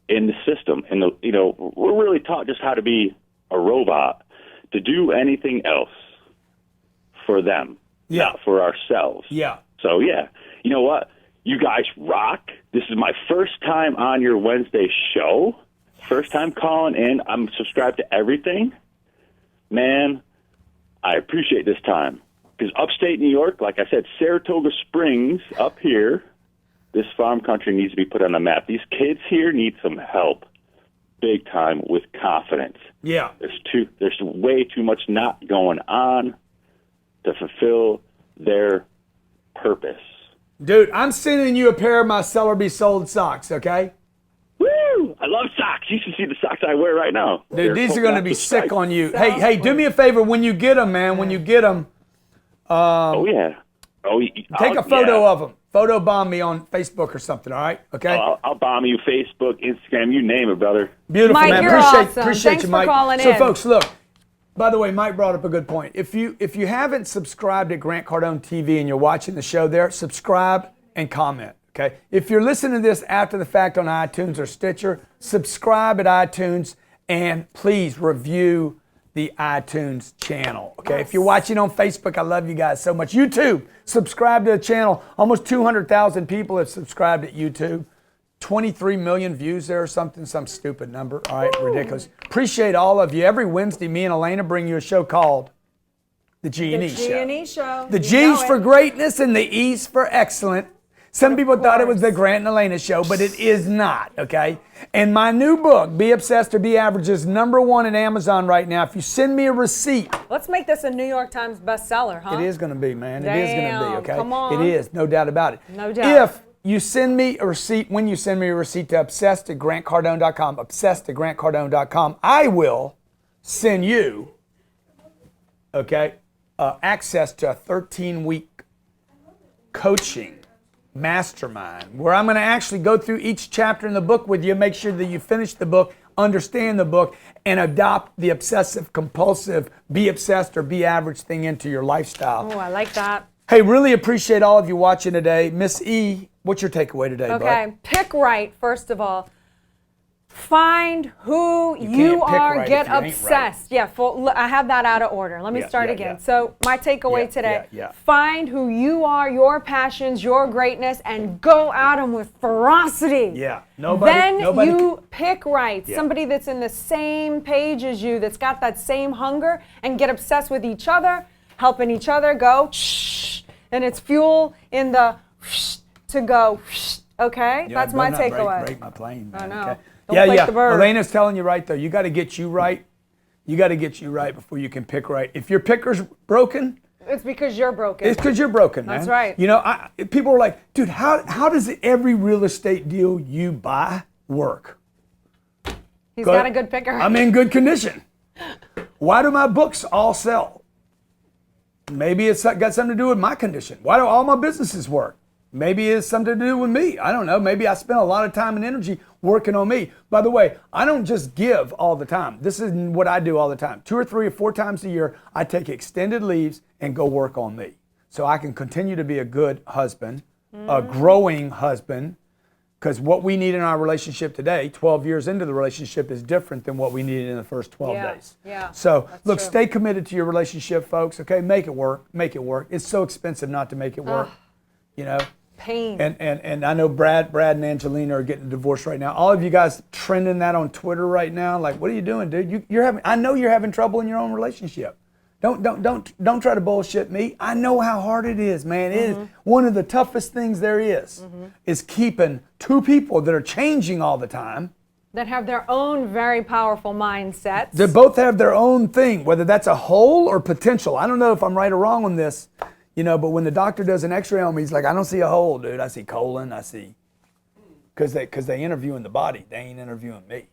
in the system. And we're really taught just how to be a robot, to do anything else for them, not for ourselves. Yeah. So yeah, you know what? You guys rock. This is my first time on your Wednesday show. First time calling in. I'm subscribed to everything. Man, I appreciate this time. Because upstate New York, like I said, Saratoga Springs up here, this farm country needs to be put on the map. These kids here need some help, big time, with confidence. Yeah. There's way too much not going on to fulfill their purpose. Dude, I'm sending you a pair of my Seller Be Sold socks, okay? Woo! I love socks. You should see the socks I wear right now. Dude, these are going to be sick on you. Hey, do me a favor when you get them, man. When you get them, oh yeah. Take a photo of them. Photo bomb me on Facebook or something. All right? Okay. I'll bomb you. Facebook, Instagram, you name it, brother. Beautiful, Mike, man. you're awesome. Appreciate Thanks you, for Mike. calling so, in. folks, look. By the way, Mike brought up a good point. If you haven't subscribed at Grant Cardone TV and you're watching the show there, subscribe and comment. Okay. If you're listening to this after the fact on iTunes or Stitcher, subscribe at iTunes and please review the iTunes channel. Okay. Yes. If you're watching on Facebook, I love you guys so much. YouTube, subscribe to the channel. Almost 200,000 people have subscribed at YouTube. 23 million views there or something, some stupid number. All right, ridiculous. Appreciate all of you. Every Wednesday, me and Elena bring you a show called The G&E Show. The G&E Show. The G's for greatness and the E's for excellent. Some people thought it was the Grant and Elena Show, but it is not, okay? And my new book, Be Obsessed or Be Average, is #1 at Amazon right now. If you send me a receipt. Let's make this a New York Times bestseller, huh? It is going to be, man. Damn, it is going to be, okay? come on. It is, no doubt about it. No doubt. If you send me a receipt, when you send me a receipt to obsessed@grantcardone.com, obsessed@grantcardone.com, I will send you, okay, access to a 13-week coaching mastermind where I'm going to actually go through each chapter in the book with you, make sure that you finish the book, understand the book, and adopt the obsessive compulsive, be obsessed or be average thing into your lifestyle. Oh, I like that. Hey, really appreciate all of you watching today. Miss E, what's your takeaway today, Okay, bud? pick right, first of all. Find who you are, right get if you ain't obsessed. Yeah, I have that out of order. Let me start again. So my takeaway today, find who you are, your passions, your greatness, and go at them with ferocity. Yeah, Then you pick right. Somebody that's in the same page as you, that's got that same hunger, and get obsessed with each other, helping each other go, and it's fuel in the to go, okay? Yeah, that's my better not takeaway. break my plane, man. I know. Okay. Don't plate the bird. Elena's telling you right, though. You got to get you right. You got to get you right before you can pick right. If your picker's broken, it's because you're broken. it's because you're broken, man. That's right. You know, people are like, dude, how does every real estate deal you buy work? He's got a good picker. I'm in good condition. Why do my books all sell? Maybe it's got something to do with my condition. Why do all my businesses work? Maybe it's something to do with me. I don't know. Maybe I spend a lot of time and energy working on me. By the way, I don't just give all the time. This is what I do all the time. 2 or 3 or 4 times a year, I take extended leaves and go work on me so I can continue to be a good husband, a growing husband, because what we need in our relationship today, 12 years into the relationship, is different than what we needed in the first 12 days. Yeah. So, look, stay committed to your relationship, folks, okay? Make it work. Make it work. It's so expensive not to make it work, you know? Pain. And I know Brad and Angelina are getting divorced right now. All of you guys trending that on Twitter right now, like, what are you doing, dude? I know you're having trouble in your own relationship. Don't try to bullshit me. I know how hard it is, man. It is one of the toughest things there is keeping 2 people that are changing all the time. That have their own very powerful mindsets. They both have their own thing, whether that's a hole or potential. I don't know if I'm right or wrong on this. You know, but when the doctor does an x-ray on me, he's like, I don't see a hole, dude. I see colon, I see. Because they interviewing the body. They ain't interviewing me.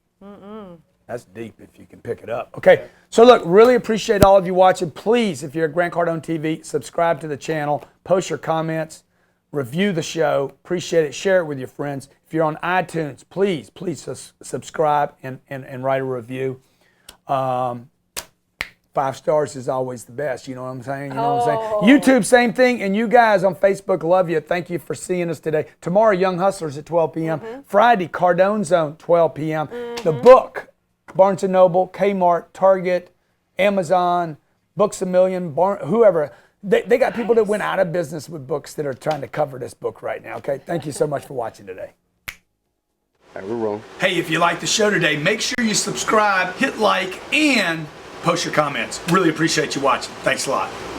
That's deep if you can pick it up. Okay, so look, really appreciate all of you watching. Please, if you're at Grant Cardone TV, subscribe to the channel, post your comments, review the show. Appreciate it. Share it with your friends. If you're on iTunes, please subscribe and write a review. 5 stars is always the best. You know what I'm saying? You know what I'm saying? YouTube, same thing. And you guys on Facebook, love you. Thank you for seeing us today. Tomorrow, Young Hustlers at 12 p.m. Friday, Cardone Zone, 12 p.m. The book, Barnes & Noble, Kmart, Target, Amazon, Books A Million, whoever. They got people that went out of business with books that are trying to cover this book right now. Okay? Thank you so much for watching today. All right, we're rolling. Hey, if you like the show today, make sure you subscribe, hit like, and post your comments. Really appreciate you watching. Thanks a lot.